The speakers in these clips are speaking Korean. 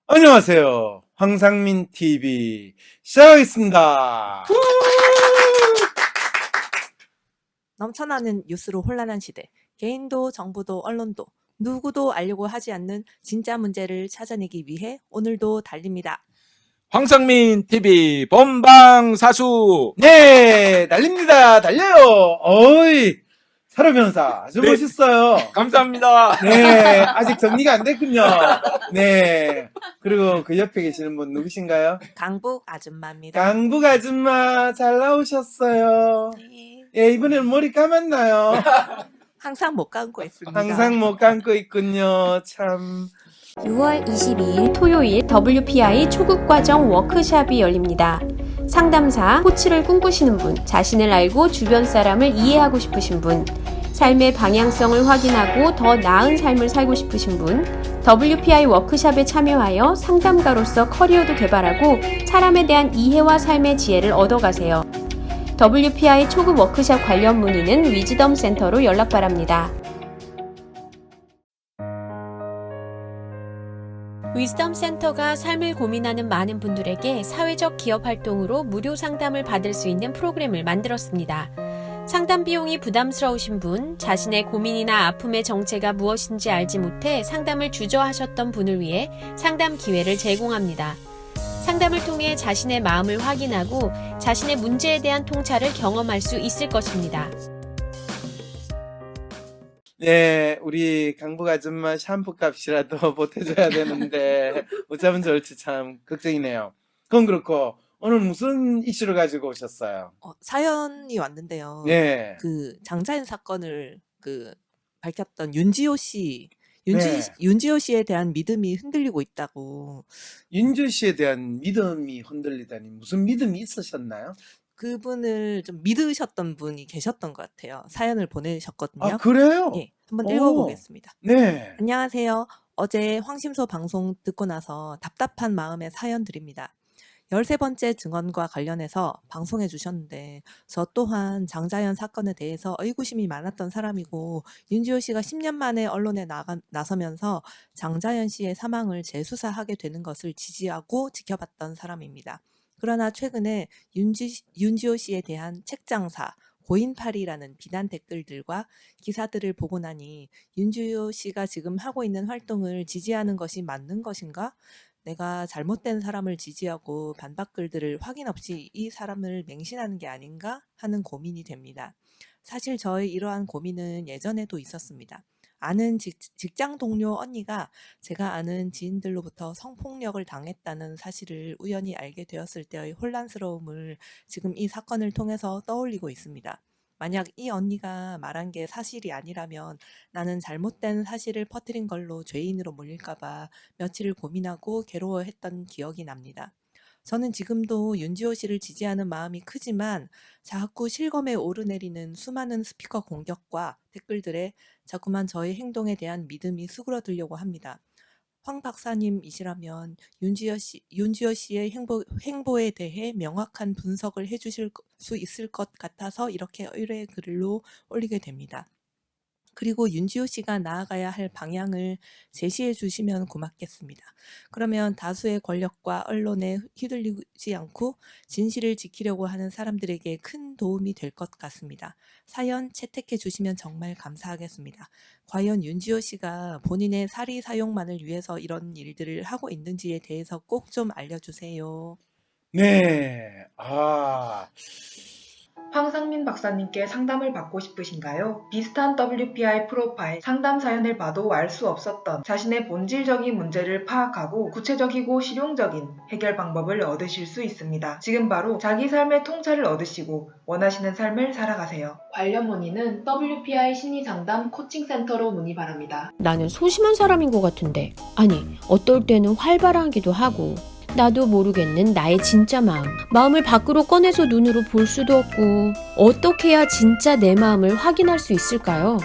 안녕하세요. 황상민 TV 시작하겠습니다. 넘쳐나는 뉴스로 혼란한 시대. 개인도 정부도 언론도 누구도 알려고 하지 않는 진짜 문제를 찾아내기 위해 오늘도 달립니다. 황상민 TV 본방사수. 네, 달립니다. 달려요. 어이, 사료 변호사 아주 네. 멋있어요. 감사합니다. 네, 아직 정리가 안 됐군요. 네, 그리고 그 옆에 계시는 분 누구신가요? 강북 아줌마입니다. 강북 아줌마 잘 나오셨어요. 네. 예, 이번에는 머리 감았나요? 항상 못 감고 있습니다. 항상 못 감고 있군요. 참. 6월 22일 토요일 WPI 초급과정 워크샵이 열립니다. 상담사, 코치를 꿈꾸시는 분, 자신을 알고 주변 사람을 이해하고 싶으신 분, 삶의 방향성을 확인하고 더 나은 삶을 살고 싶으신 분, WPI 워크샵에 참여하여 상담가로서 커리어도 개발하고 사람에 대한 이해와 삶의 지혜를 얻어가세요. WPI 초급 워크샵 관련 문의는 위즈덤 센터로 연락 바랍니다. 위즈덤 센터가 삶을 고민하는 많은 분들에게 사회적 기업 활동으로 무료 상담을 받을 수 있는 프로그램을 만들었습니다. 상담 비용이 부담스러우신 분, 자신의 고민이나 아픔의 정체가 무엇인지 알지 못해 상담을 주저하셨던 분을 위해 상담 기회를 제공합니다. 상담을 통해 자신의 마음을 확인하고 자신의 문제에 대한 통찰을 경험할 수 있을 것입니다. 네, 우리 강북 아줌마 샴푸 값이라도 보태줘야 되는데 어쩌면 좋을지 참 걱정이네요. 그건 그렇고 오늘 무슨 이슈를 가지고 오셨어요? 사연이 왔는데요. 네, 그 장자연 사건을 밝혔던 윤지호 씨, 네. 윤지호 씨에 대한 믿음이 흔들리고 있다고. 윤주 씨에 대한 믿음이 흔들리다니 무슨 믿음이 있으셨나요? 그분을 좀 믿으셨던 분이 계셨던 것 같아요. 사연을 보내셨거든요. 아, 그래요? 예, 한번 오. 읽어보겠습니다. 네. 안녕하세요. 어제 황심소 방송 듣고 나서 답답한 마음에 사연 드립니다. 13번째 증언과 관련해서 방송해 주셨는데 저 또한 장자연 사건에 대해서 의구심이 많았던 사람이고 윤지호 씨가 10년 만에 언론에 나서면서 장자연 씨의 사망을 재수사하게 되는 것을 지지하고 지켜봤던 사람입니다. 그러나 최근에 윤지호 씨에 대한 책장사, 고인팔이라는 비난 댓글들과 기사들을 보고 나니 윤지호 씨가 지금 하고 있는 활동을 지지하는 것이 맞는 것인가? 내가 잘못된 사람을 지지하고 반박글들을 확인 없이 이 사람을 맹신하는 게 아닌가 하는 고민이 됩니다. 사실 저의 이러한 고민은 예전에도 있었습니다. 아는 직장 동료 언니가 제가 아는 지인들로부터 성폭력을 당했다는 사실을 우연히 알게 되었을 때의 혼란스러움을 지금 이 사건을 통해서 떠올리고 있습니다. 만약 이 언니가 말한 게 사실이 아니라면 나는 잘못된 사실을 퍼뜨린 걸로 죄인으로 몰릴까봐 며칠을 고민하고 괴로워했던 기억이 납니다. 저는 지금도 윤지호 씨를 지지하는 마음이 크지만 자꾸 실검에 오르내리는 수많은 스피커 공격과 댓글들에 자꾸만 저의 행동에 대한 믿음이 수그러들려고 합니다. 황 박사님이시라면 윤지호 씨의 행보에 대해 명확한 분석을 해주실 수 있을 것 같아서 이렇게 의뢰 글로 올리게 됩니다. 그리고 윤지호 씨가 나아가야 할 방향을 제시해 주시면 고맙겠습니다. 그러면 다수의 권력과 언론에 휘둘리지 않고 진실을 지키려고 하는 사람들에게 큰 도움이 될 것 같습니다. 사연 채택해 주시면 정말 감사하겠습니다. 과연 윤지호 씨가 본인의 사리 사용만을 위해서 이런 일들을 하고 있는지에 대해서 꼭 좀 알려주세요. 네. 황상민 박사님께 상담을 받고 싶으신가요? 비슷한 WPI 프로파일 상담 사연을 봐도 알 수 없었던 자신의 본질적인 문제를 파악하고 구체적이고 실용적인 해결 방법을 얻으실 수 있습니다. 지금 바로 자기 삶의 통찰을 얻으시고 원하시는 삶을 살아가세요. 관련 문의는 WPI 심리상담 코칭센터로 문의 바랍니다. 나는 소심한 사람인 것 같은데, 아니, 어떨 때는 활발하기도 하고, 나도 모르겠는 나의 진짜 마음을 밖으로 꺼내서 눈으로 볼 수도 없고, 어떻게 해야 진짜 내 마음을 확인할 수 있을까요?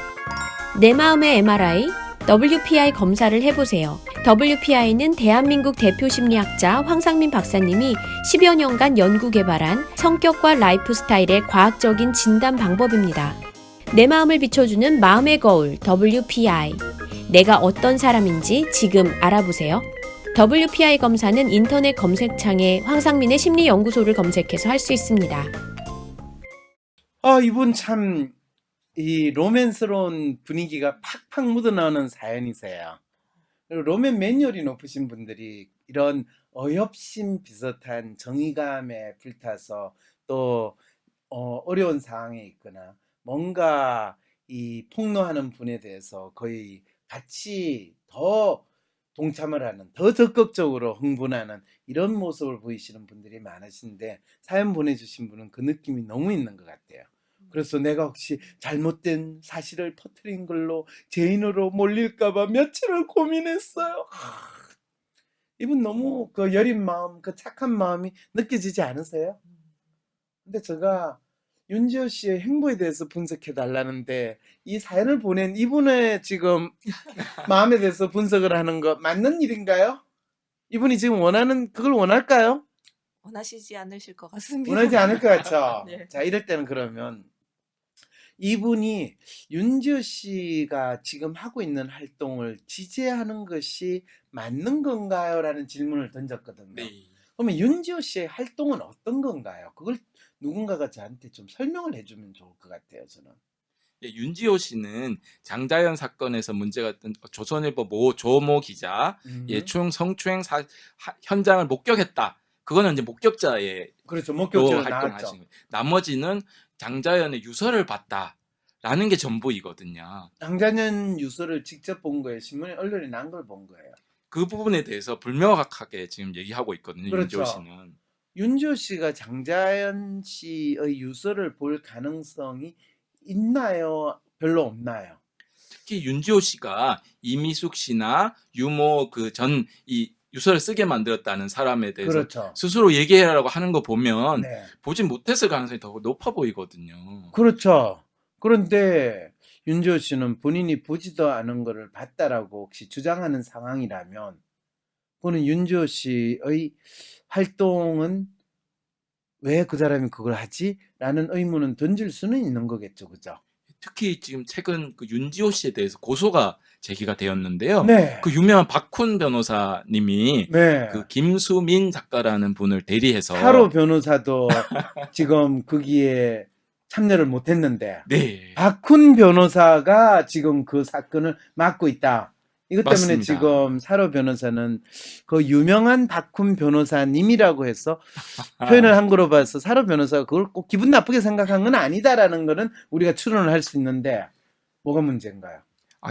내 마음의 MRI, WPI 검사를 해보세요. WPI는 대한민국 대표 심리학자 황상민 박사님이 10여 년간 연구 개발한 성격과 라이프 스타일의 과학적인 진단 방법입니다. 내 마음을 비춰주는 마음의 거울 WPI. 내가 어떤 사람인지 지금 알아보세요. WPI 검사는 인터넷 검색창에 황상민의 심리연구소를 검색해서 할 수 있습니다. 이분 참, 이 로맨스러운 분위기가 팍팍 묻어나오는 사연이세요. 그리고 로맨 매뉴얼이 높으신 분들이 이런 어엽심 비슷한 정의감에 불타서 또 어려운 상황에 있거나 뭔가 이 폭로하는 분에 대해서 거의 같이 더 동참을 하는, 더 적극적으로 흥분하는 이런 모습을 보이시는 분들이 많으신데, 사연 보내주신 분은 그 느낌이 너무 있는 것 같아요. 그래서 내가 혹시 잘못된 사실을 퍼뜨린 걸로 죄인으로 몰릴까봐 며칠을 고민했어요. 이분 너무 그 여린 마음, 그 착한 마음이 느껴지지 않으세요? 근데 제가 윤지호 씨의 행보에 대해서 분석해 달라는데, 이 사연을 보낸 이분의 지금 마음에 대해서 분석을 하는 거 맞는 일인가요? 이분이 지금 원하는 그걸 원할까요? 원하시지 않으실 것 같습니다. 원하지 않을 것 같죠? 네. 자, 이럴 때는 그러면 이분이 윤지호 씨가 지금 하고 있는 활동을 지지하는 것이 맞는 건가요? 라는 질문을 던졌거든요. 그러면 윤지호 씨의 활동은 어떤 건가요? 그걸 누군가가 저한테 좀 설명을 해주면 좋을 것 같아요, 저는. 예, 윤지호 씨는 장자연 사건에서 문제가 됐던 조선일보 모 조모 기자 성추행 현장을 목격했다. 그거는 이제 목격자의 그렇죠. 로 목격자로 활동하신 나왔죠. 거예요. 나머지는 장자연의 유서를 봤다라는 게 전부이거든요. 장자연 유서를 직접 본 거예요? 신문에 언론에 난 걸 본 거예요? 그 부분에 대해서 불명확하게 지금 얘기하고 있거든요. 그렇죠. 윤지호 씨는. 윤지호 씨가 장자연 씨의 유서를 볼 가능성이 있나요? 별로 없나요? 특히 윤지호 씨가 이미숙 씨나 유모 그 전 이 유서를 쓰게 만들었다는 사람에 대해서 그렇죠. 스스로 얘기해라라고 하는 거 보면 네. 보진 못했을 가능성이 더 높아 보이거든요. 그렇죠. 그런데 윤지호 씨는 본인이 보지도 않은 것을 봤다라고 혹시 주장하는 상황이라면, 그거는 윤지호 씨의 활동은 왜 그 사람이 그걸 하지? 라는 의문은 던질 수는 있는 거겠죠. 그죠? 특히 지금 최근 그 윤지호 씨에 대해서 고소가 제기가 되었는데요. 네. 그 유명한 박훈 변호사님이 네. 그 김수민 작가라는 분을 대리해서 사로 변호사도 지금 거기에 참여를 못했는데, 네. 박훈 변호사가 지금 그 사건을 맡고 있다. 이것 때문에 맞습니다. 지금 사로 변호사는 그 유명한 박훈 변호사님이라고 해서 표현을 한 거로 봐서 사로 변호사가 그걸 꼭 기분 나쁘게 생각한 건 아니다라는 거는 우리가 추론을 할 수 있는데, 뭐가 문제인가요?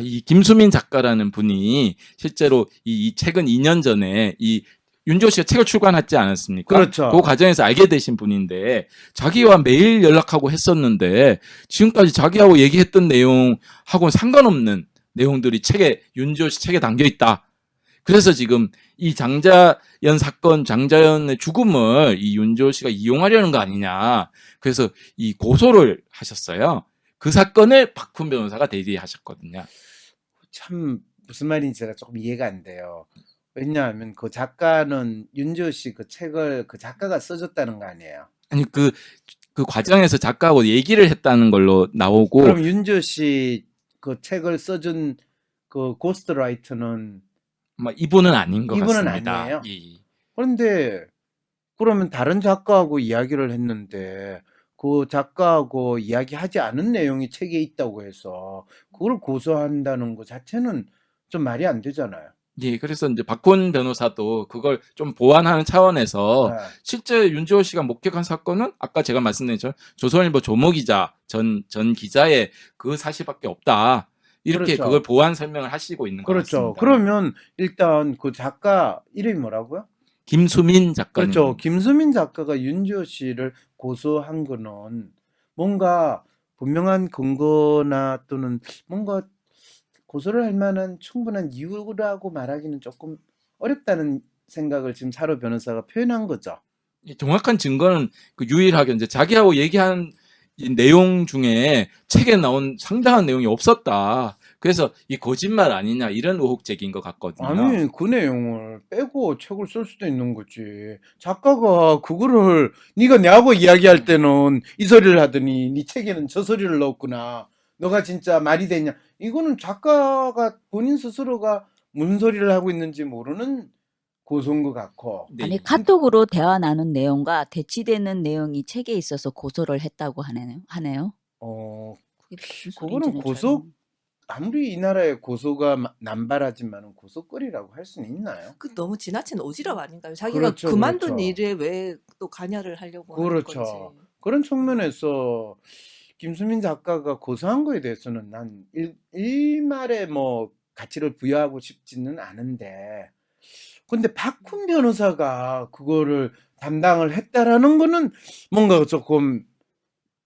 이 김수민 작가라는 분이 실제로 이 최근 2년 전에 이 윤지호 씨가 책을 출간했지 않았습니까? 그렇죠. 그 과정에서 알게 되신 분인데 자기와 매일 연락하고 했었는데 지금까지 자기하고 얘기했던 내용하고는 상관없는 내용들이 윤지호 씨 책에 담겨 있다. 그래서 지금 이 장자연 사건, 장자연의 죽음을 이 윤지호 씨가 이용하려는 거 아니냐. 그래서 이 고소를 하셨어요. 그 사건을 박훈 변호사가 대리하셨거든요. 참 무슨 말인지 제가 조금 이해가 안 돼요. 왜냐하면 그 작가는 윤지호 씨 그 책을 그 작가가 써줬다는 거 아니에요? 아니 그 과정에서 작가하고 얘기를 했다는 걸로 나오고 그럼 윤지호 씨 그 책을 써준 그 고스트라이터는 이분은 아닌 것 이분은 같습니다. 아니에요? 예. 그런데 그러면 다른 작가하고 이야기를 했는데 그 작가하고 이야기하지 않은 내용이 책에 있다고 해서 그걸 고소한다는 것 자체는 좀 말이 안 되잖아요. 예, 그래서 이제 박훈 변호사도 그걸 좀 보완하는 차원에서 네. 실제 윤지호 씨가 목격한 사건은 아까 제가 말씀드린 것처럼 조선일보 조모 기자 전 기자의 그 사실밖에 없다. 이렇게 그렇죠. 그걸 보완 설명을 하시고 있는 것 그렇죠. 같습니다. 그러면 일단 그 작가 이름이 뭐라고요? 김수민 작가님. 그렇죠. 김수민 작가가 윤지호 씨를 고소한 거는 뭔가 분명한 근거나 또는 뭔가 고소를 할 만한 충분한 이유라고 말하기는 조금 어렵다는 생각을 지금 사로 변호사가 표현한 거죠. 정확한 증거는 그 유일하게 이제 자기하고 얘기한 이 내용 중에 책에 나온 상당한 내용이 없었다. 그래서 이 거짓말 아니냐 이런 의혹 제기인 것 같거든요. 아니 그 내용을 빼고 책을 쓸 수도 있는 거지. 작가가 그거를 네가 내하고 이야기할 때는 이 소리를 하더니 네 책에는 저 소리를 넣었구나. 너가 진짜 말이 되냐. 이거는 작가가 본인 스스로가 무슨 소리를 하고 있는지 모르는 고소인 것 같고. 네. 아니 카톡으로 대화 나눈 내용과 대치되는 내용이 책에 있어서 고소를 했다고 하네요. 어, 그게 무슨 그거는 소리인지는 고소 아무리 이 나라에 고소가 남발하지만 고소거리라고 할 수는 있나요? 그 너무 지나친 오지랖 아닌가요? 자기가 그렇죠, 그만둔 그렇죠. 일에 왜 또 관여를 하려고 하는 그렇죠. 건지. 그런 측면에서 김수민 작가가 고소한 거에 대해서는 난 일말의 뭐 가치를 부여하고 싶지는 않은데, 근데 박훈 변호사가 그거를 담당을 했다라는 거는 뭔가 조금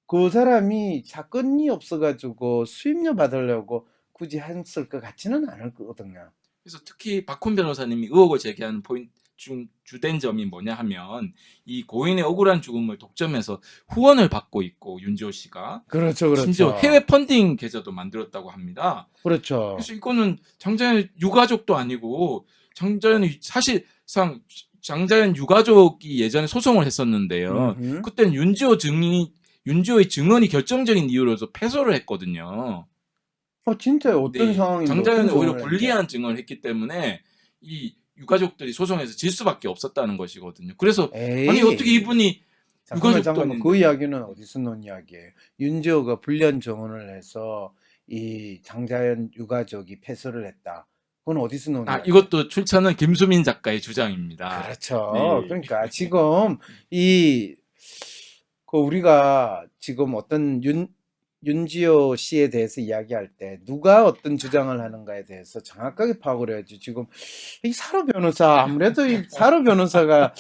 그 사람이 사건이 없어가지고 수임료 받으려고 굳이 했을 것 같지는 않을 거거든요. 그래서 특히 박훈 변호사님이 의혹을 제기하는 포인트 중 주된 점이 뭐냐 하면 이 고인의 억울한 죽음을 독점해서 후원을 받고 있고 윤지호 씨가 그렇죠, 심지어 그렇죠. 해외 펀딩 계좌도 만들었다고 합니다. 그렇죠. 그래서 이거는 장자연 유가족도 아니고 장자연이 사실상 장자연 유가족이 예전에 소송을 했었는데요. 음흠. 그때는 윤지호의 증언이 결정적인 이유로서 패소를 했거든요. 진짜 어떤 네, 상황인데 장자연은 어떤 오히려 상황을 불리한 증언을 했기 때문에 이 유가족들이 소송에서 질 수밖에 없었다는 것이거든요. 그래서 에이. 아니 어떻게 이분이 유가족도 잠깐만, 아닌데. 그 이야기는 어디서 논 이야기예요? 윤지호가 불리한 증언을 해서 이 장자연 유가족이 패소를 했다. 그건 어디서 논 이야기예요? 이것도 출처는 김수민 작가의 주장입니다. 그렇죠. 네. 그러니까 지금 우리가 지금 어떤 윤지호 씨에 대해서 이야기할 때 누가 어떤 주장을 하는가에 대해서 정확하게 파악을 해야지. 지금 이 사로 변호사, 아무래도 이 사로 변호사가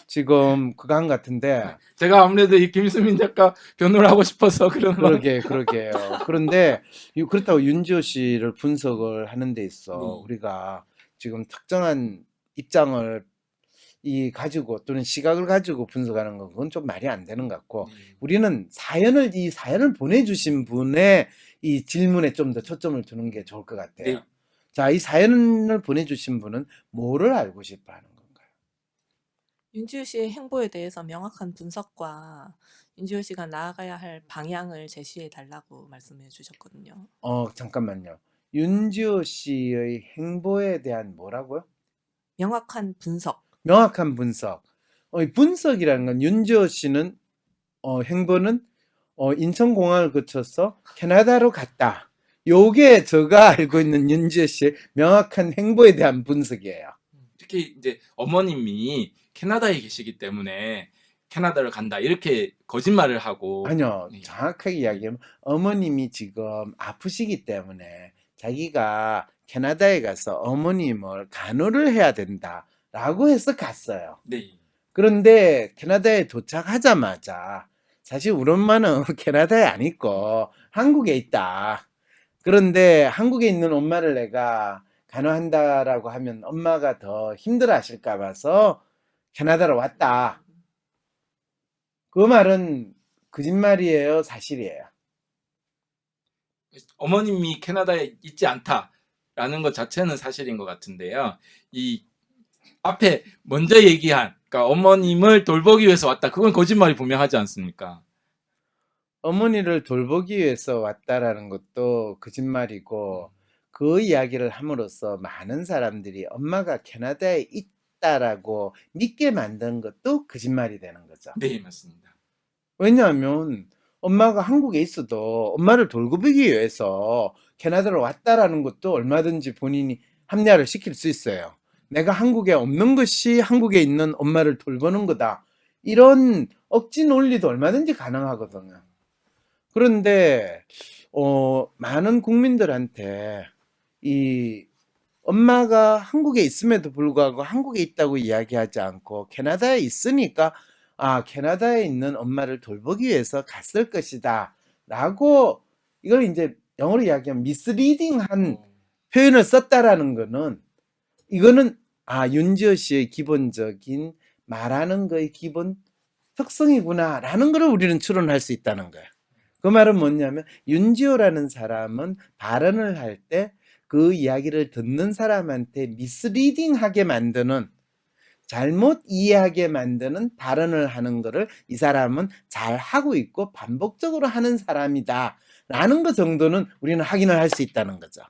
지금 그간 같은데. 제가 아무래도 이 김수민 작가 변호를 하고 싶어서 그런 거. 그러게요. 그런데 그렇다고 윤지호 씨를 분석을 하는 데 있어 네. 우리가 지금 특정한 입장을 가지고 또는 시각을 가지고 분석하는 건 그건 좀 말이 안 되는 것 같고, 우리는 이 사연을 보내주신 분의 이 질문에 좀 더 초점을 두는 게 좋을 것 같아요. 네. 자, 이 사연을 보내주신 분은 뭐를 알고 싶어 하는 건가요? 윤지호 씨의 행보에 대해서 명확한 분석과 윤지호 씨가 나아가야 할 방향을 제시해 달라고 말씀해 주셨거든요. 잠깐만요. 윤지호 씨의 행보에 대한 뭐라고요? 명확한 분석. 명확한 분석. 이 분석이라는 건 윤지호 씨는 행보는 인천공항을 거쳐서 캐나다로 갔다. 요게 제가 알고 있는 윤지호 씨의 명확한 행보에 대한 분석이에요. 특히 이제 어머님이 캐나다에 계시기 때문에 캐나다를 간다 이렇게 거짓말을 하고. 아니요. 네. 정확하게 이야기하면 어머님이 지금 아프시기 때문에 자기가 캐나다에 가서 어머님을 간호를 해야 된다라고 해서 갔어요. 네. 그런데 캐나다에 도착하자마자 사실 우리 엄마는 캐나다에 안 있고 한국에 있다. 그런데 한국에 있는 엄마를 내가 간호한다라고 하면 엄마가 더 힘들어 하실까 봐서 캐나다로 왔다. 그 말은 거짓말이에요, 사실이에요? 어머님이 캐나다에 있지 않다라는 것 자체는 사실인 것 같은데요. 이 앞에 먼저 얘기한, 그러니까 어머님을 돌보기 위해서 왔다. 그건 거짓말이 분명하지 않습니까? 어머니를 돌보기 위해서 왔다라는 것도 거짓말이고, 그 이야기를 함으로써 많은 사람들이 엄마가 캐나다에 있다라고 믿게 만든 것도 거짓말이 되는 거죠. 네, 맞습니다. 왜냐하면 엄마가 한국에 있어도 엄마를 돌보기 위해서 캐나다로 왔다라는 것도 얼마든지 본인이 합리화를 시킬 수 있어요. 내가 한국에 없는 것이 한국에 있는 엄마를 돌보는 거다. 이런 억지 논리도 얼마든지 가능하거든요. 그런데 많은 국민들한테 이 엄마가 한국에 있음에도 불구하고 한국에 있다고 이야기하지 않고 캐나다에 있으니까 캐나다에 있는 엄마를 돌보기 위해서 갔을 것이다 라고, 이걸 이제 영어로 이야기하면 미스리딩한 표현을 썼다라는 거는, 이거는 윤지호 씨의 기본적인 말하는 거의 기본 특성이구나 라는 걸 우리는 추론할 수 있다는 거예요. 그 말은 뭐냐면 윤지호라는 사람은 발언을 할 때 그 이야기를 듣는 사람한테 미스리딩하게 만드는, 잘못 이해하게 만드는 발언을 하는 거를 이 사람은 잘 하고 있고 반복적으로 하는 사람이다 라는 것 정도는 우리는 확인을 할 수 있다는 거죠.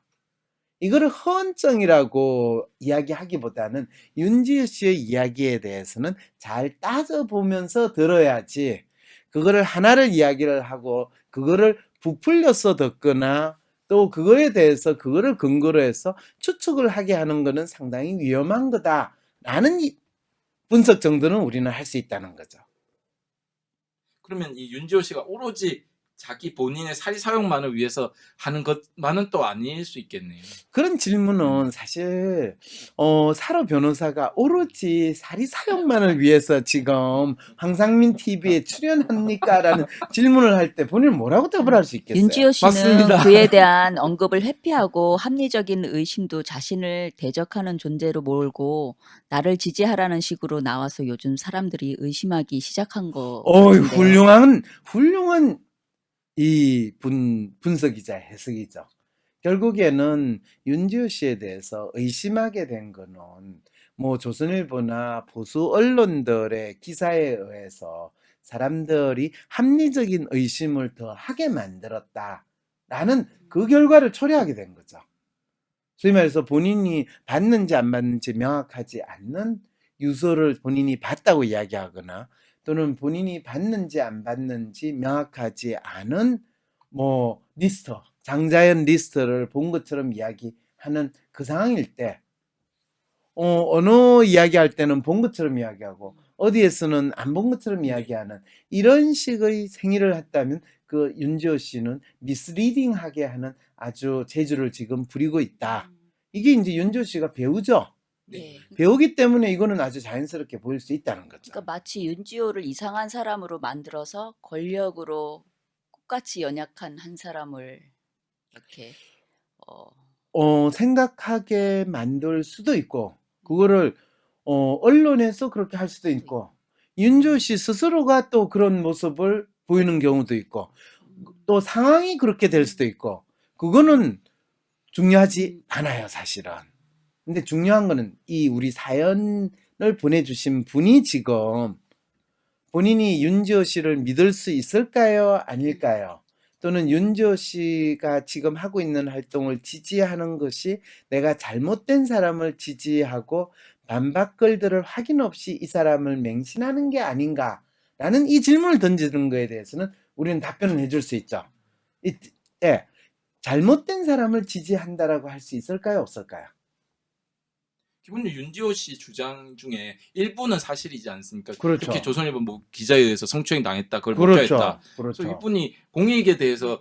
이거를 허언증이라고 이야기하기보다는 윤지호 씨의 이야기에 대해서는 잘 따져보면서 들어야지 그거를 하나를 이야기를 하고 그거를 부풀려서 듣거나 또 그거에 대해서 그거를 근거로 해서 추측을 하게 하는 거는 상당히 위험한 거다라는 분석 정도는 우리는 할 수 있다는 거죠. 그러면 이 윤지호 씨가 오로지 자기 본인의 사리 사욕만을 위해서 하는 것만은 또 아닐 수 있겠네요. 그런 질문은 사실 사로 변호사가 오로지 사리 사욕만을 위해서 지금 황상민 TV에 출연합니까라는 질문을 할 때 본인은 뭐라고 답을 할 수 있겠어요? 윤지호 씨는 맞습니다. 그에 대한 언급을 회피하고 합리적인 의심도 자신을 대적하는 존재로 몰고 나를 지지하라는 식으로 나와서 요즘 사람들이 의심하기 시작한 거 같은데요. 훌륭한 이 분석이자 해석이죠. 결국에는 윤지호 씨에 대해서 의심하게 된 거는 뭐 조선일보나 보수 언론들의 기사에 의해서 사람들이 합리적인 의심을 더 하게 만들었다라는 그 결과를 초래하게 된 거죠. 소위 말해서 본인이 받는지 안 받는지 명확하지 않는 유서를 본인이 봤다고 이야기하거나 또는 본인이 받는지 안 받는지 명확하지 않은 뭐 리스트, 장자연 리스트를 본 것처럼 이야기하는 그 상황일 때 어느 이야기할 때는 본 것처럼 이야기하고 어디에서는 안 본 것처럼 이야기하는 이런 식의 행위를 했다면 그 윤지호 씨는 미스리딩하게 하는 아주 재주를 지금 부리고 있다. 이게 이제 윤지호 씨가 배우죠. 네. 배우기 때문에 이거는 아주 자연스럽게 보일 수 있다는 거죠. 그러니까 마치 윤지호를 이상한 사람으로 만들어서 권력으로 똑같이 연약한 한 사람을 이렇게 생각하게 만들 수도 있고 그거를 언론에서 그렇게 할 수도 있고 윤지호 씨 스스로가 또 그런 모습을 보이는 경우도 있고 또 상황이 그렇게 될 수도 있고 그거는 중요하지 않아요, 사실은. 근데 중요한 거는 이 우리 사연을 보내주신 분이 지금 본인이 윤지호 씨를 믿을 수 있을까요? 아닐까요? 또는 윤지호 씨가 지금 하고 있는 활동을 지지하는 것이 내가 잘못된 사람을 지지하고 반박글들을 확인 없이 이 사람을 맹신하는 게 아닌가라는 이 질문을 던지는 거에 대해서는 우리는 답변을 해줄 수 있죠. 예, 잘못된 사람을 지지한다라고 할 수 있을까요? 없을까요? 기본적으로 윤지호 씨 주장 중에 일부는 사실이지 않습니까? 그렇죠. 특히 조선일보 뭐 기자에 의해서 성추행 당했다, 그걸 그렇죠. 복귀했다. 그렇죠. 그래서 이분이 공익에 대해서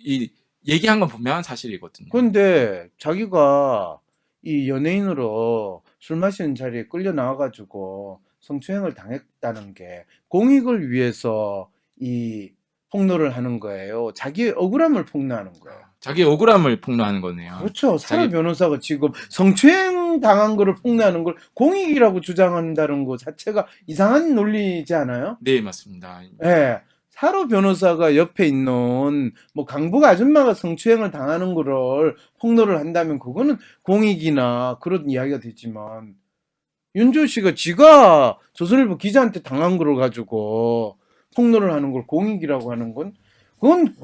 이 얘기한 건 분명한 사실이거든요. 근데 자기가 이 연예인으로 술 마시는 자리에 끌려 나와가지고 성추행을 당했다는 게 공익을 위해서 이 폭로를 하는 거예요. 자기의 억울함을 폭로하는 거예요. 자기 억울함을 폭로하는 거네요. 그렇죠. 사회 자기- 변호사가 지금 성추행 당한 거를 폭로하는 걸 공익이라고 주장한다는 거 자체가 이상한 논리지 않아요? 네, 맞습니다. 예. 사로 변호사가 옆에 있는 뭐 강북 아줌마가 성추행을 당하는 거를 폭로를 한다면 그거는 공익이나 그런 이야기가 되지만 윤지호 씨가 지가 조선일보 기자한테 당한 거를 가지고 폭로를 하는 걸 공익이라고 하는 건 그건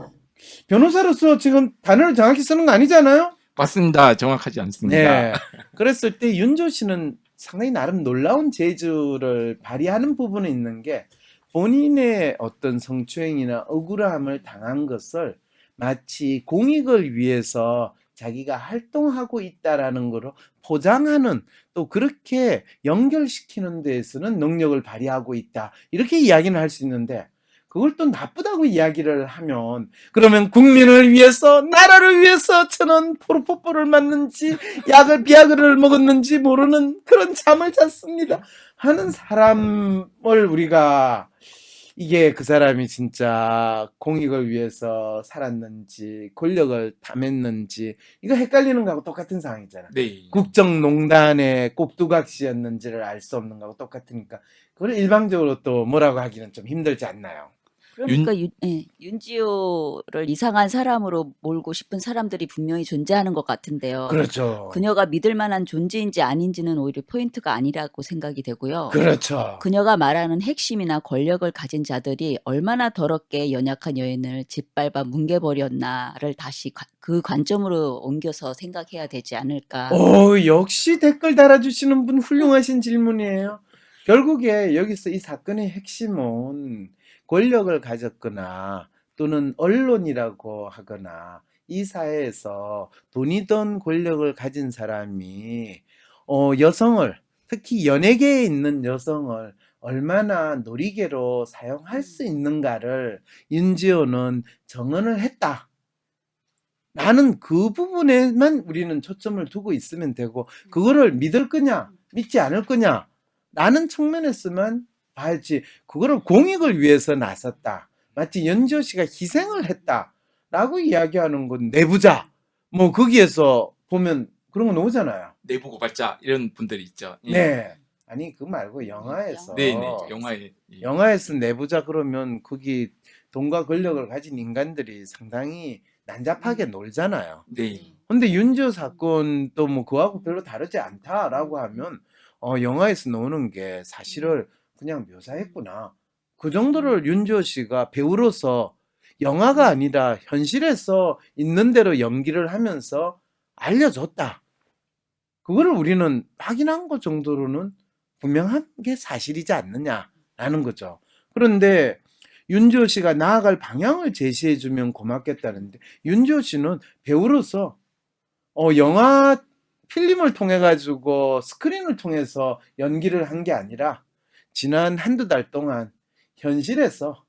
변호사로서 지금 단어를 정확히 쓰는 거 아니잖아요? 맞습니다. 정확하지 않습니다. 네. 그랬을 때 윤지호 씨는 상당히 나름 놀라운 재주를 발휘하는 부분이 있는 게 본인의 어떤 성추행이나 억울함을 당한 것을 마치 공익을 위해서 자기가 활동하고 있다라는 거로 포장하는 또 그렇게 연결시키는 데에서는 능력을 발휘하고 있다. 이렇게 이야기는 할 수 있는데 그걸 또 나쁘다고 이야기를 하면 그러면 국민을 위해서 나라를 위해서 저는 포르포포를 맞는지 비아그를 먹었는지 모르는 그런 잠을 잤습니다 하는 사람을 우리가 이게 그 사람이 진짜 공익을 위해서 살았는지 권력을 탐했는지 이거 헷갈리는 거하고 똑같은 상황이잖아. 네. 국정농단의 꼭두각시였는지를 알 수 없는 거하고 똑같으니까 그걸 일방적으로 또 뭐라고 하기는 좀 힘들지 않나요? 그러니까 윤지호를 이상한 사람으로 몰고 싶은 사람들이 분명히 존재하는 것 같은데요. 그렇죠. 그녀가 믿을 만한 존재인지 아닌지는 오히려 포인트가 아니라고 생각이 되고요. 그렇죠. 그녀가 말하는 핵심이나 권력을 가진 자들이 얼마나 더럽게 연약한 여인을 짓밟아 뭉개버렸나를 다시 그 관점으로 옮겨서 생각해야 되지 않을까. 역시 댓글 달아주시는 분 훌륭하신 질문이에요. 결국에 여기서 이 사건의 핵심은 권력을 가졌거나 또는 언론이라고 하거나 이 사회에서 돈이든 권력을 가진 사람이 여성을, 특히 연예계에 있는 여성을 얼마나 놀이개로 사용할 수 있는가를 윤지호는 정언을 했다. 나는 그 부분에만 우리는 초점을 두고 있으면 되고, 그거를 믿을 거냐 믿지 않을 거냐 라는 측면에서만 봐야지, 그거를 공익을 위해서 나섰다, 마치 연지호 씨가 희생을 했다라고 이야기하는 건 내부자, 뭐 거기에서 보면 그런 거 나오잖아요. 내부 고발자 이런 분들이 있죠. 예. 네. 아니 그 말고 영화에서 네. 영화에서 내부자 그러면 거기 돈과 권력을 가진 인간들이 상당히 난잡하게 놀잖아요. 네. 근데 윤지호 사건도 뭐 그거하고 별로 다르지 않다라고 하면 영화에서 나오는 게 사실을 그냥 묘사했구나. 그 정도를 윤지호 씨가 배우로서 영화가 아니라 현실에서 있는 대로 연기를 하면서 알려줬다. 그거를 우리는 확인한 것 정도로는 분명한 게 사실이지 않느냐라는 거죠. 그런데 윤지호 씨가 나아갈 방향을 제시해주면 고맙겠다는데, 윤지호 씨는 배우로서 영화 필름을 통해 가지고 스크린을 통해서 연기를 한 게 아니라 지난 한두 달 동안 현실에서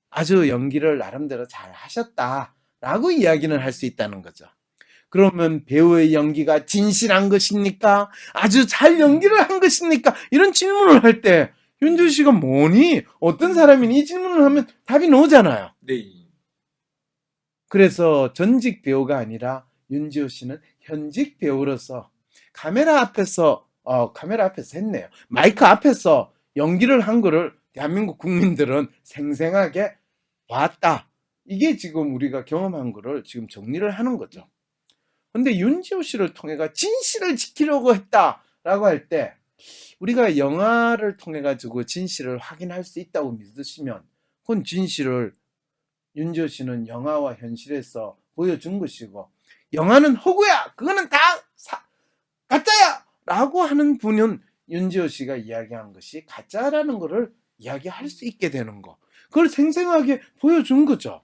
아주 연기를 나름대로 잘 하셨다라고 이야기는 할 수 있다는 거죠. 그러면 배우의 연기가 진실한 것입니까? 아주 잘 연기를 한 것입니까? 이런 질문을 할 때 윤지호 씨가 뭐니? 어떤 사람이니? 이 질문을 하면 답이 나오잖아요. 네. 그래서 전직 배우가 아니라 윤지호 씨는 현직 배우로서 카메라 앞에서 했네요. 마이크 앞에서 연기를 한 거를 대한민국 국민들은 생생하게 봤다. 이게 지금 우리가 경험한 거를 지금 정리를 하는 거죠. 근데 윤지호 씨를 통해가 진실을 지키려고 했다라고 할 때, 우리가 영화를 통해 가지고 진실을 확인할 수 있다고 믿으시면 그건 진실을 윤지호 씨는 영화와 현실에서 보여준 것이고, 영화는 허구야, 그거는 다 가짜야 라고 하는 분은 윤지호 씨가 이야기한 것이 가짜라는 거를 이야기할 수 있게 되는 거, 그걸 생생하게 보여준 거죠.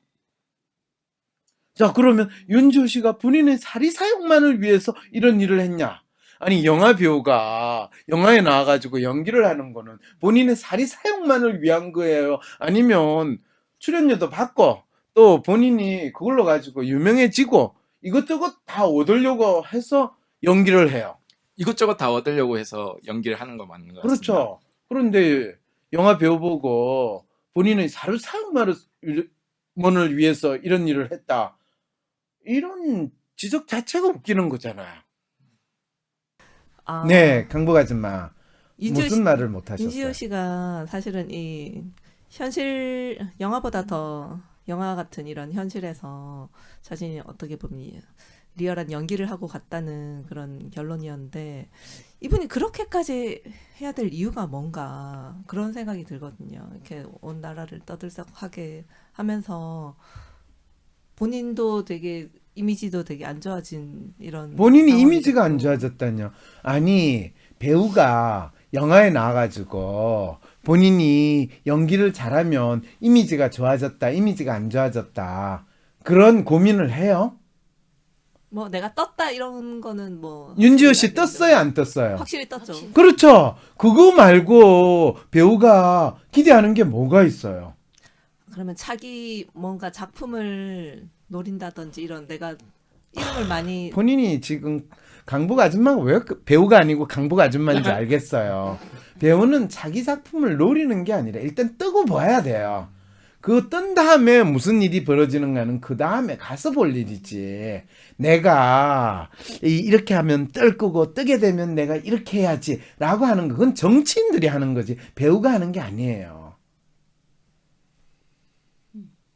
자, 그러면 윤지호 씨가 본인의 사리사욕만을 위해서 이런 일을 했냐? 아니, 영화 배우가 영화에 나와가지고 연기를 하는 거는 본인의 사리사욕만을 위한 거예요? 아니면 출연료도 받고 또 본인이 그걸로 가지고 유명해지고 이것저것 다 얻으려고 해서 연기를 해요? 이것저것 다 얻으려고 해서 연기를 하는 거 맞는 것 같습니다. 그렇죠. 그런데 영화 배우 보고 본인의 사리사욕만을 위해서 이런 일을 했다, 이런 지적 자체가 웃기는 거잖아요. 네, 강복 아줌마. 무슨 말을 못 하셨어요? 윤지호 씨가 사실은 이 현실 영화보다 더 영화 같은 이런 현실에서 자신이 어떻게 보면 리얼한 연기를 하고 갔다는 그런 결론이었는데, 이분이 그렇게까지 해야 될 이유가 뭔가 그런 생각이 들거든요. 이렇게 온 나라를 떠들썩하게 하면서 본인도 되게 이미지도 되게 안 좋아진 이런 본인이 상황이 이미지가 안 됐고. 좋아졌다뇨. 아니, 배우가 영화에 나와가지고 본인이 연기를 잘하면 이미지가 좋아졌다, 이미지가 안 좋아졌다, 그런 고민을 해요? 뭐 내가 떴다 이런 거는 뭐 윤지호 씨 확실히 알겠는데 떴어요, 안 떴어요? 확실히 떴죠. 그렇죠. 그거 말고 배우가 기대하는 게 뭐가 있어요? 그러면 자기 뭔가 작품을 노린다든지 이런 내가 이름을 많이 본인이 지금 강복 아줌마가 왜 배우가 아니고 강복 아줌마인지 알겠어요. 배우는 자기 작품을 노리는 게 아니라 일단 뜨고 봐야 돼요. 그거 뜬 다음에 무슨 일이 벌어지는가는 그 다음에 가서 볼 일이지. 내가 이렇게 하면 뜰 거고 뜨게 되면 내가 이렇게 해야지 라고 하는 거, 그건 정치인들이 하는 거지 배우가 하는 게 아니에요.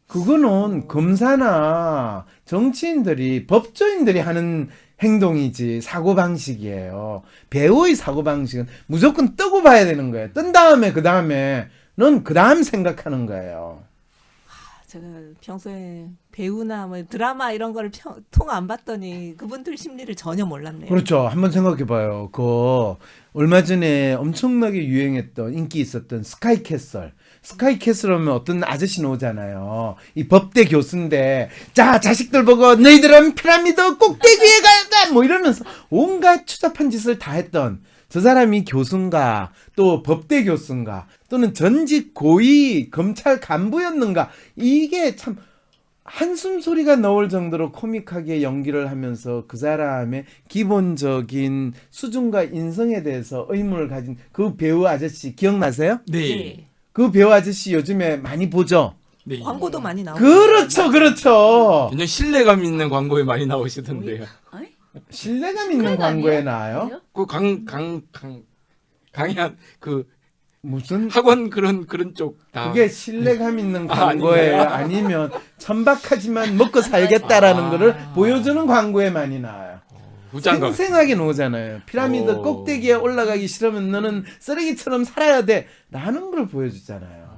그거는 검사나 정치인들이, 법조인들이 하는 행동이지 사고방식이에요. 배우의 사고방식은 무조건 뜨고 봐야 되는 거예요. 뜬 다음에 그 다음 생각하는 거예요. 제가 평소에 배우나 뭐 드라마 이런 거를 통 안 봤더니 그분들 심리를 전혀 몰랐네요. 그렇죠. 한번 생각해봐요. 얼마 전에 엄청나게 유행했던, 인기 있었던 스카이캐슬. 스카이캐슬 하면 어떤 아저씨 나오잖아요. 이 법대 교수인데, 자, 자식들 보고 너희들은 피라미드 꼭대기에 가야 뭐 이러면서 온갖 추잡한 짓을 다 했던 저 사람이 교수인가, 또 법대 교수인가, 또는 전직 고위 검찰 간부였는가. 이게 참 한숨 소리가 나올 정도로 코믹하게 연기를 하면서 그 사람의 기본적인 수준과 인성에 대해서 의문을 가진 그 배우 아저씨 기억나세요? 네. 그 배우 아저씨 요즘에 많이 보죠? 네. 광고도 많이 나오고. 그렇죠, 그렇죠. 굉장히 신뢰감 있는 광고에 많이 나오시던데요. 신뢰감 있는 그건 광고에 아니에요? 나와요? 그래요? 그 강의한 그 무슨 학원 그런 쪽 다. 그게 신뢰감 있는 아, 광고예요? 아닌가요? 아니면 천박하지만 먹고 살겠다라는 아. 거를 보여주는 광고에 많이 나와요. 부장관. 생생하게 나오잖아요. 피라미드 오. 꼭대기에 올라가기 싫으면 너는 쓰레기처럼 살아야 돼 라는 걸 보여주잖아요.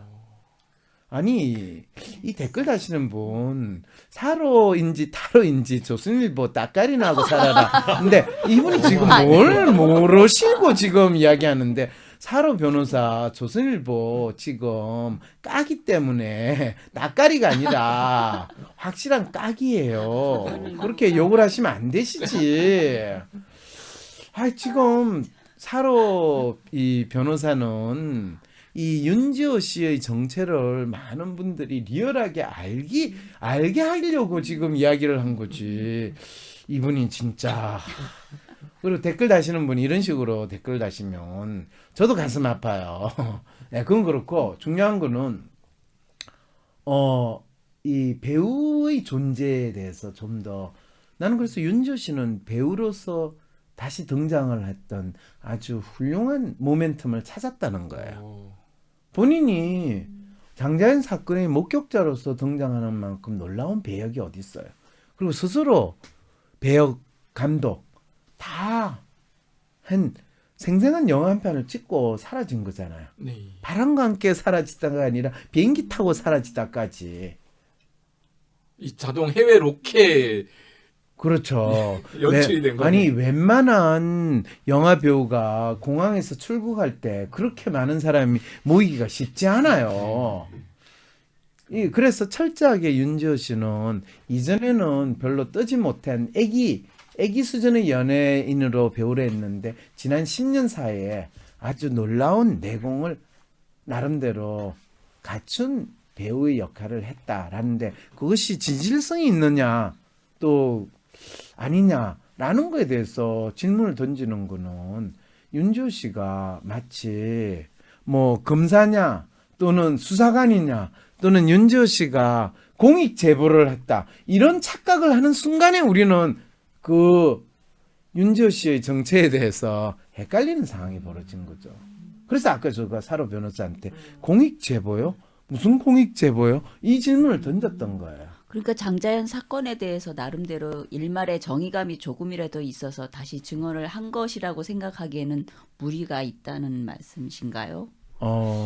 아니, 이 댓글 다시는 분 사로인지 타로인지 조선일보 따까리나 하고 살아라. 근데 이분이 지금 뭘 모르시고 지금 이야기하는데, 사로 변호사 조선일보 지금 까기 때문에 낯가리가 아니라 확실한 까기예요. 그렇게 욕을 하시면 안 되시지. 지금 사로 이 변호사는 이 윤지호 씨의 정체를 많은 분들이 리얼하게 알게 하려고 지금 이야기를 한 거지. 이분이 진짜. 그리고 댓글 다시는 분이 이런 식으로 댓글 다시면 저도 가슴 아파요. 네, 그건 그렇고 중요한 거는 이 배우의 존재에 대해서 좀 더, 나는 그래서 윤지호 씨는 배우로서 다시 등장을 했던 아주 훌륭한 모멘텀을 찾았다는 거예요. 본인이 장자연 사건의 목격자로서 등장하는 만큼 놀라운 배역이 어디 있어요. 그리고 스스로 배역, 감독 다 한 생생한 영화 한 편을 찍고 사라진 거잖아요. 네. 바람과 함께 사라지다가 아니라 비행기 타고 사라지다까지. 이 자동 해외 로켓 그렇죠. 연출이 된 거예요. 아니, 웬만한 영화 배우가 공항에서 출국할 때 그렇게 많은 사람이 모이기가 쉽지 않아요. 그래서 철저하게 윤지호 씨는 이전에는 별로 뜨지 못한 애기 수준의 연예인으로 배우를 했는데 지난 10년 사이에 아주 놀라운 내공을 나름대로 갖춘 배우의 역할을 했다라는데, 그것이 진실성이 있느냐 또 아니냐라는 거에 대해서 질문을 던지는 거는 윤지호 씨가 마치 뭐 검사냐 또는 수사관이냐 또는 윤지호 씨가 공익 제보를 했다 이런 착각을 하는 순간에 우리는 그 윤지호 씨의 정체에 대해서 헷갈리는 상황이 벌어진 거죠. 그래서 아까 제가 사로 변호사한테 공익 제보요? 무슨 공익 제보요? 이 질문을 던졌던 거예요. 그러니까 장자연 사건에 대해서 나름대로 일말의 정의감이 조금이라도 있어서 다시 증언을 한 것이라고 생각하기에는 무리가 있다는 말씀이신가요?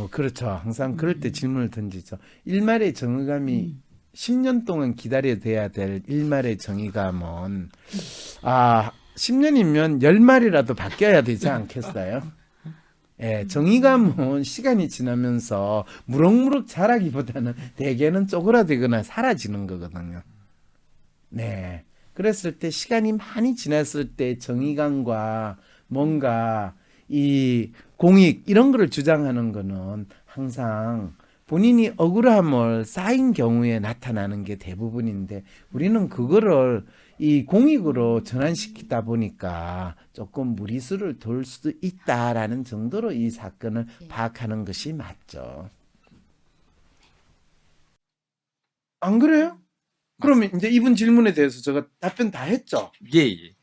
그렇죠. 항상 그럴 때 질문을 던지죠. 일말의 정의감이 10년 동안 기다려야 될 일말의 정의감은 10년이면 10마리라도 바뀌어야 되지 않겠어요? 예, 정의감은 시간이 지나면서 무럭무럭 자라기보다는 대개는 쪼그라들거나 사라지는 거거든요. 네. 그랬을 때 시간이 많이 지났을 때 정의감과 뭔가 이 공익 이런 거를 주장하는 거는 항상 본인이 억울함을 쌓인 경우에 나타나는 게 대부분인데, 우리는 그거를 이 공익으로 전환시키다 보니까 조금 무리수를 둘 수도 있다라는 정도로 이 사건을 파악하는 것이 맞죠. 안 그래요? 그러면 이제 이분 질문에 대해서 제가 답변 다 했죠? 예.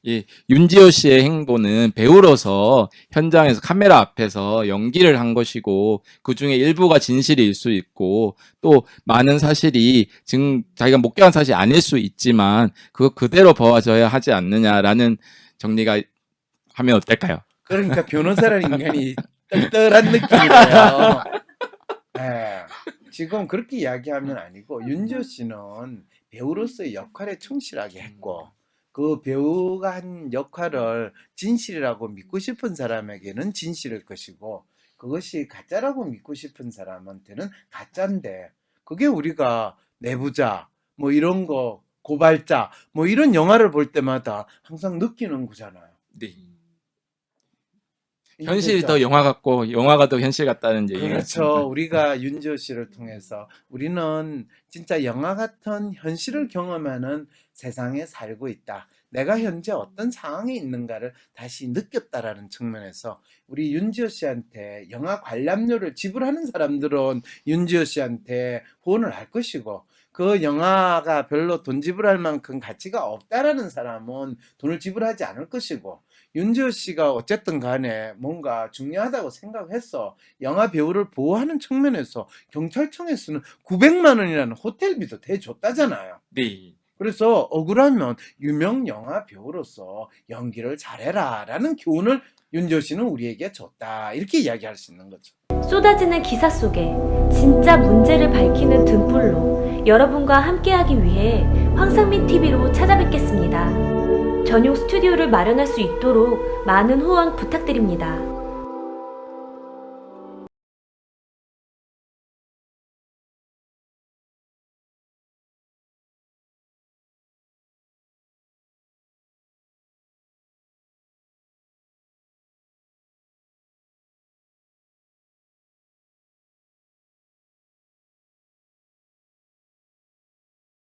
이 윤지호 씨의 행보는 배우로서 현장에서 카메라 앞에서 연기를 한 것이고 그 중에 일부가 진실일 수 있고 또 많은 사실이 지금 자기가 목격한 사실이 아닐 수 있지만 그거 그대로 봐줘야 하지 않느냐라는 정리가 하면 어떨까요? 그러니까 변호사라는 인간이 떨떨한 느낌이에요. 예. 지금 그렇게 이야기하면 아니고 윤지호 씨는 배우로서의 역할에 충실하게 했고 그 배우가 한 역할을 진실이라고 믿고 싶은 사람에게는 진실일 것이고 그것이 가짜라고 믿고 싶은 사람한테는 가짜인데 그게 우리가 내부자 뭐 이런 거 고발자 뭐 이런 영화를 볼 때마다 항상 느끼는 거잖아요. 네. 현실이 더 영화 같고 영화가 더 현실 같다는 얘기가 그렇죠. 우리가 윤지호 씨를 통해서 우리는 진짜 영화 같은 현실을 경험하는 세상에 살고 있다. 내가 현재 어떤 상황에 있는가를 다시 느꼈다라는 측면에서 우리 윤지호 씨한테 영화 관람료를 지불하는 사람들은 윤지호 씨한테 후원을 할 것이고 그 영화가 별로 돈 지불할 만큼 가치가 없다라는 사람은 돈을 지불하지 않을 것이고 윤지호 씨가 어쨌든 간에 뭔가 중요하다고 생각했어. 영화 배우를 보호하는 측면에서 경찰청에서는 900만 원이라는 호텔비도 대줬다잖아요. 네. 그래서 억울하면 유명 영화 배우로서 연기를 잘해라 라는 교훈을 윤지호 씨는 우리에게 줬다. 이렇게 이야기할 수 있는 거죠. 쏟아지는 기사 속에 진짜 문제를 밝히는 등불로 여러분과 함께하기 위해 황상민 TV로 찾아뵙겠습니다. 전용 스튜디오를 마련할 수 있도록 많은 후원 부탁드립니다.